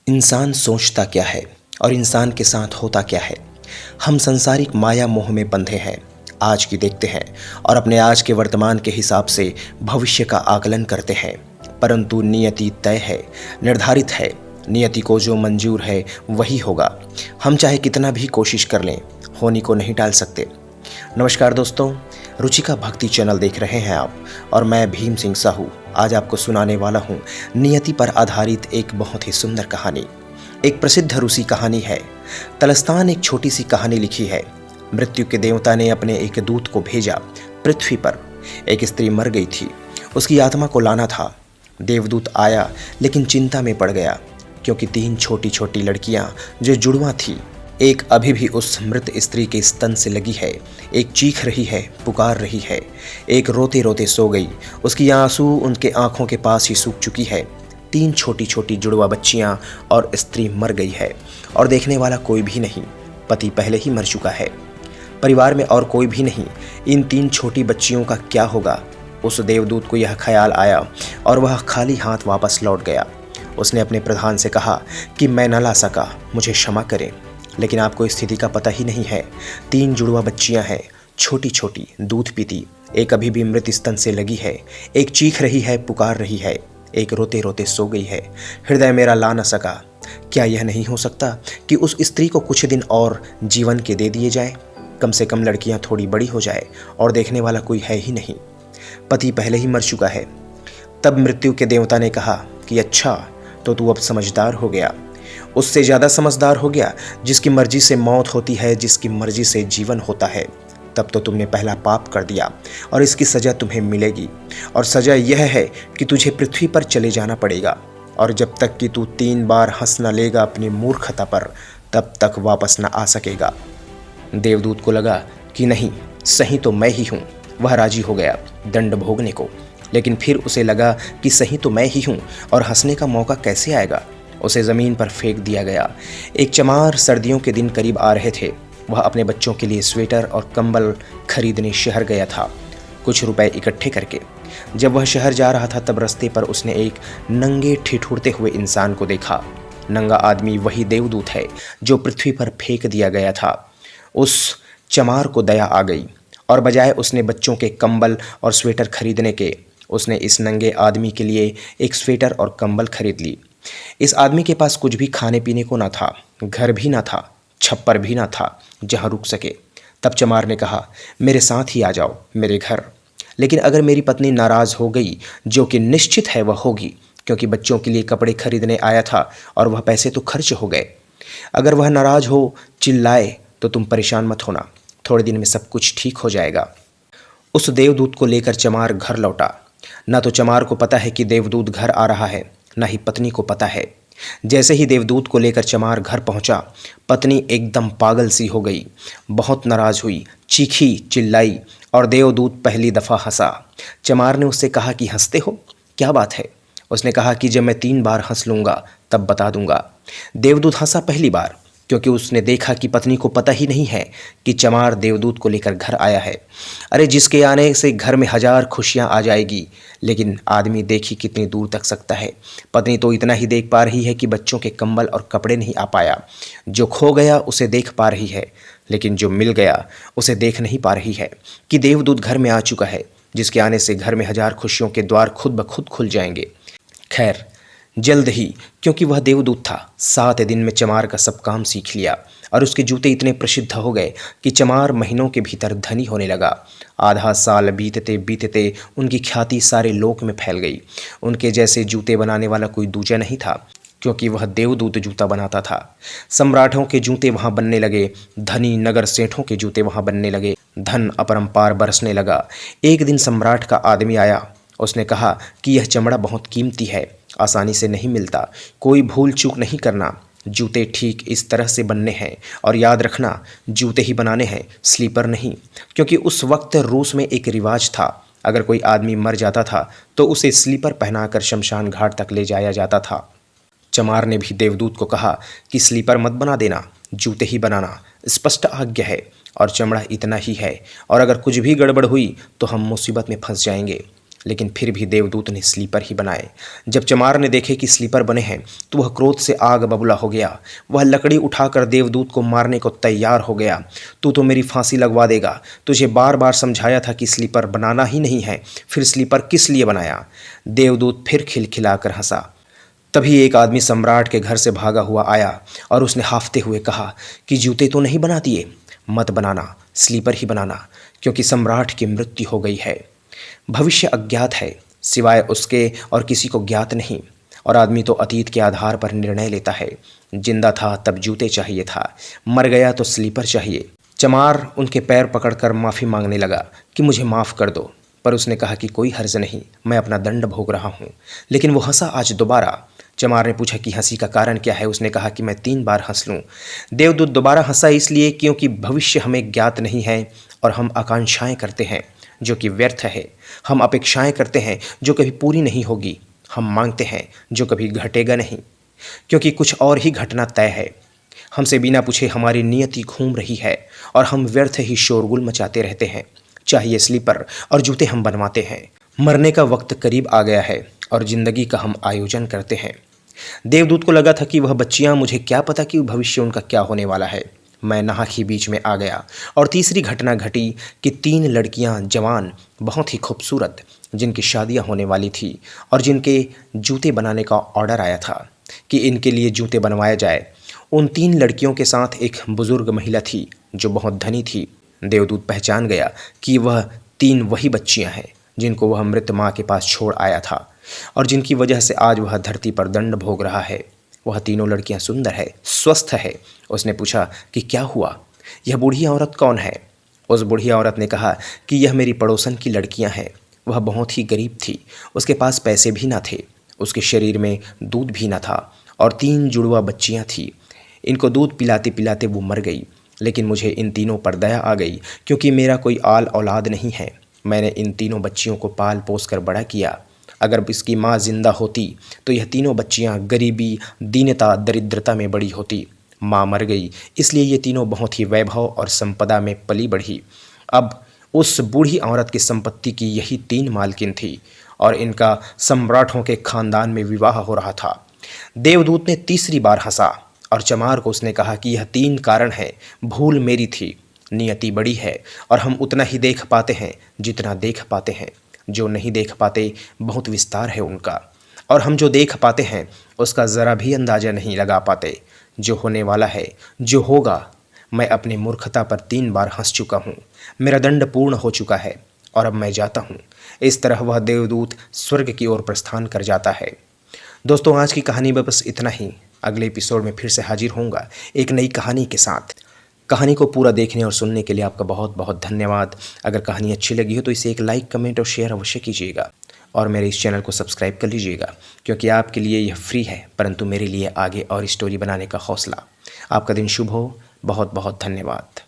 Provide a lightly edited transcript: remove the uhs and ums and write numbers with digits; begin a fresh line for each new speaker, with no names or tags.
इंसान सोचता क्या है और इंसान के साथ होता क्या है। हम सांसारिक माया मोह में बंधे हैं। आज की देखते हैं और अपने आज के वर्तमान के हिसाब से भविष्य का आकलन करते हैं। परंतु नियति तय है, निर्धारित है। नियति को जो मंजूर है वही होगा। हम चाहे कितना भी कोशिश कर लें, होनी को नहीं टाल सकते। नमस्कार दोस्तों, रुचिका भक्ति चैनल देख रहे हैं आप और मैं भीम सिंह साहू आज आपको सुनाने वाला हूँ नियति पर आधारित एक बहुत ही सुंदर कहानी। एक प्रसिद्ध रूसी कहानी है। तलस्तान एक छोटी सी कहानी लिखी है। मृत्यु के देवता ने अपने एक दूत को भेजा पृथ्वी पर। एक स्त्री मर गई थी, उसकी आत्मा को लाना था। देवदूत आया लेकिन चिंता में पड़ गया, क्योंकि 3 छोटी छोटी लड़कियां जो जुड़वा थी, एक अभी भी उस मृत स्त्री के स्तन से लगी है, एक चीख रही है, पुकार रही है, एक रोते रोते सो गई, उसकी आंसू उनके आंखों के पास ही सूख चुकी है। 3 छोटी छोटी जुड़वा बच्चियां और स्त्री मर गई है और देखने वाला कोई भी नहीं। पति पहले ही मर चुका है, परिवार में और कोई भी नहीं। इन 3 छोटी बच्चियों का क्या होगा? उस देवदूत को यह ख्याल आया और वह खाली हाथ वापस लौट गया। उसने अपने प्रधान से कहा कि मैं न ला सका, मुझे क्षमा करें, लेकिन आपको स्थिति का पता ही नहीं है। 3 जुड़वा बच्चियां हैं, छोटी छोटी, दूध पीती, एक अभी भी मृत स्तन से लगी है, एक चीख रही है, पुकार रही है, एक रोते रोते सो गई है। हृदय मेरा ला न सका। क्या यह नहीं हो सकता कि उस स्त्री को कुछ दिन और जीवन के दे दिए जाए? कम से कम लड़कियां थोड़ी बड़ी हो जाए और देखने वाला कोई है ही नहीं। पति पहले ही मर चुका है। तब मृत्यु के देवता ने कहा कि अच्छा, तो तू अब समझदार हो गया, उससे ज़्यादा समझदार हो गया। जिसकी मर्जी से मौत होती है, जिसकी मर्जी से जीवन होता है। तब तो तुमने पहला पाप कर दिया और इसकी सज़ा तुम्हें मिलेगी। और सज़ा यह है कि तुझे पृथ्वी पर चले जाना पड़ेगा, और जब तक कि तू 3 बार हंस न लेगा अपनी मूर्खता पर, तब तक वापस न आ सकेगा। देवदूत को लगा कि नहीं, सही तो मैं ही हूँ। वह राजी हो गया दंड भोगने को, लेकिन फिर उसे लगा कि सही तो मैं ही हूँ और हंसने का मौका कैसे आएगा। उसे ज़मीन पर फेंक दिया गया। एक चमार सर्दियों के दिन करीब आ रहे थे। वह अपने बच्चों के लिए स्वेटर और कंबल खरीदने शहर गया था, कुछ रुपए इकट्ठे करके। जब वह शहर जा रहा था, तब रास्ते पर उसने एक नंगे ठिठुरते हुए इंसान को देखा। नंगा आदमी वही देवदूत है जो पृथ्वी पर फेंक दिया गया था। उस चमार को दया आ गई और बजाय उसने बच्चों के कंबल और स्वेटर खरीदने के, उसने इस नंगे आदमी के लिए एक स्वेटर और कंबल खरीद ली। इस आदमी के पास कुछ भी खाने पीने को ना था, घर भी ना था, छप्पर भी ना था जहां रुक सके। तब चमार ने कहा, मेरे साथ ही आ जाओ मेरे घर, लेकिन अगर मेरी पत्नी नाराज़ हो गई, जो कि निश्चित है वह होगी, क्योंकि बच्चों के लिए कपड़े खरीदने आया था और वह पैसे तो खर्च हो गए। अगर वह नाराज़ हो, चिल्लाए, तो तुम परेशान मत होना, थोड़े दिन में सब कुछ ठीक हो जाएगा। उस देवदूत को लेकर चमार घर लौटा। ना तो चमार को पता है कि देवदूत घर आ रहा है, ना ही पत्नी को पता है। जैसे ही देवदूत को लेकर चमार घर पहुंचा, पत्नी एकदम पागल सी हो गई, बहुत नाराज हुई, चीखी, चिल्लाई, और देवदूत पहली दफ़ा हंसा। चमार ने उससे कहा कि हंसते हो, क्या बात है? उसने कहा कि जब मैं 3 बार हंस लूँगा तब बता दूंगा। देवदूत हंसा पहली बार, क्योंकि उसने देखा कि पत्नी को पता ही नहीं है कि चमार देवदूत को लेकर घर आया है। अरे, जिसके आने से घर में 1000 खुशियां आ जाएगी, लेकिन आदमी देखी कितनी दूर तक सकता है। पत्नी तो इतना ही देख पा रही है कि बच्चों के कंबल और कपड़े नहीं आ पाया। जो खो गया उसे देख पा रही है, लेकिन जो मिल गया उसे देख नहीं पा रही है कि देवदूत घर में आ चुका है, जिसके आने से घर में 1000 खुशियों के द्वार खुद ब खुद खुल जाएंगे। खैर, जल्द ही, क्योंकि वह देवदूत था, 7 दिन में चमार का सब काम सीख लिया और उसके जूते इतने प्रसिद्ध हो गए कि चमार महीनों के भीतर धनी होने लगा। आधा साल बीतते बीतते उनकी ख्याति सारे लोक में फैल गई। उनके जैसे जूते बनाने वाला कोई दूजा नहीं था, क्योंकि वह देवदूत जूता बनाता था। सम्राटों के जूते वहाँ बनने लगे, धनी नगर सेठों के जूते वहाँ बनने लगे, धन अपरंपार बरसने लगा। एक दिन सम्राट का आदमी आया। उसने कहा कि यह चमड़ा बहुत कीमती है, आसानी से नहीं मिलता, कोई भूल चूक नहीं करना, जूते ठीक इस तरह से बनने हैं, और याद रखना जूते ही बनाने हैं, स्लीपर नहीं। क्योंकि उस वक्त रूस में एक रिवाज था, अगर कोई आदमी मर जाता था तो उसे स्लीपर पहनाकर शमशान घाट तक ले जाया जाता था। चमार ने भी देवदूत को कहा कि स्लीपर मत बना देना, जूते ही बनाना, स्पष्ट आज्ञा है, और चमड़ा इतना ही है, और अगर कुछ भी गड़बड़ हुई तो हम मुसीबत में फंस जाएंगे। लेकिन फिर भी देवदूत ने स्लीपर ही बनाए। जब चमार ने देखे कि स्लीपर बने हैं तो वह क्रोध से आग बबूला हो गया। वह लकड़ी उठाकर देवदूत को मारने को तैयार हो गया। तू तो मेरी फांसी लगवा देगा, तुझे बार बार समझाया था कि स्लीपर बनाना ही नहीं है, फिर स्लीपर किस लिए बनाया। देवदूत फिर खिलखिलाकर हंसा। तभी एक आदमी सम्राट के घर से भागा हुआ आया और उसने हाफते हुए कहा कि जूते तो नहीं बना दिए, मत बनाना, स्लीपर ही बनाना, क्योंकि सम्राट की मृत्यु हो गई है। भविष्य अज्ञात है, सिवाय उसके और किसी को ज्ञात नहीं, और आदमी तो अतीत के आधार पर निर्णय लेता है। जिंदा था तब जूते चाहिए था, मर गया तो स्लीपर चाहिए। चमार उनके पैर पकड़कर माफ़ी मांगने लगा कि मुझे माफ़ कर दो, पर उसने कहा कि कोई हर्ज नहीं, मैं अपना दंड भोग रहा हूँ। लेकिन वो हंसा आज दोबारा। चमार ने पूछा कि हंसी का कारण क्या है। उसने कहा कि मैं 3 बार हंस लूँ। देवदूत दोबारा हंसा इसलिए क्योंकि भविष्य हमें ज्ञात नहीं है और हम आकांक्षाएं करते हैं जो कि व्यर्थ है। हम अपेक्षाएं करते हैं जो कभी पूरी नहीं होगी। हम मांगते हैं जो कभी घटेगा नहीं, क्योंकि कुछ और ही घटना तय है। हमसे बिना पूछे हमारी नियति घूम रही है और हम व्यर्थ ही शोरगुल मचाते रहते हैं। चाहिए स्लीपर और जूते हम बनवाते हैं। मरने का वक्त करीब आ गया है और जिंदगी का हम आयोजन करते हैं। देवदूत को लगा था कि वह बच्चियां, मुझे क्या पता कि भविष्य उनका क्या होने वाला है। मैं नाहक ही बीच में आ गया और तीसरी घटना घटी कि 3 लड़कियां जवान, बहुत ही खूबसूरत, जिनकी शादियां होने वाली थी और जिनके जूते बनाने का ऑर्डर आया था कि इनके लिए जूते बनवाया जाए। उन 3 लड़कियों के साथ एक बुजुर्ग महिला थी जो बहुत धनी थी। देवदूत पहचान गया कि वह 3 वही बच्चियां हैं जिनको वह मृत माँ के पास छोड़ आया था और जिनकी वजह से आज वह धरती पर दंड भोग रहा है। वह तीनों लड़कियां सुंदर है, स्वस्थ है। उसने पूछा कि क्या हुआ, यह बूढ़ी औरत कौन है। उस बूढ़ी औरत ने कहा कि यह मेरी पड़ोसन की लड़कियां हैं। वह बहुत ही गरीब थी, उसके पास पैसे भी ना थे, उसके शरीर में दूध भी ना था और 3 जुड़वा बच्चियां थी। इनको दूध पिलाते पिलाते वो मर गई, लेकिन मुझे इन तीनों पर दया आ गई क्योंकि मेरा कोई आल औलाद नहीं है। मैंने इन तीनों बच्चियों को पाल पोस कर बड़ा किया। अगर इसकी माँ जिंदा होती तो यह तीनों बच्चियां गरीबी, दीनता, दरिद्रता में बड़ी होती। माँ मर गई, इसलिए ये तीनों बहुत ही वैभव और संपदा में पली बढ़ी। अब उस बूढ़ी औरत की संपत्ति की यही 3 मालकिन थी और इनका सम्राटों के खानदान में विवाह हो रहा था। देवदूत ने तीसरी बार हंसा और चमार को उसने कहा कि यह 3 कारण है। भूल मेरी थी, नियति बड़ी है और हम उतना ही देख पाते हैं जितना देख पाते हैं। जो नहीं देख पाते बहुत विस्तार है उनका, और हम जो देख पाते हैं उसका ज़रा भी अंदाज़ा नहीं लगा पाते। जो होने वाला है, जो होगा, मैं अपनी मूर्खता पर 3 बार हंस चुका हूँ। मेरा दंड पूर्ण हो चुका है और अब मैं जाता हूँ। इस तरह वह देवदूत स्वर्ग की ओर प्रस्थान कर जाता है। दोस्तों, आज की कहानी में बस इतना ही। अगले एपिसोड में फिर से हाजिर होऊंगा एक नई कहानी के साथ। कहानी को पूरा देखने और सुनने के लिए आपका बहुत बहुत धन्यवाद। अगर कहानी अच्छी लगी हो तो इसे एक लाइक, कमेंट और शेयर अवश्य कीजिएगा और मेरे इस चैनल को सब्सक्राइब कर लीजिएगा, क्योंकि आपके लिए यह फ्री है, परंतु मेरे लिए आगे और स्टोरी बनाने का हौसला। आपका दिन शुभ हो। बहुत बहुत धन्यवाद।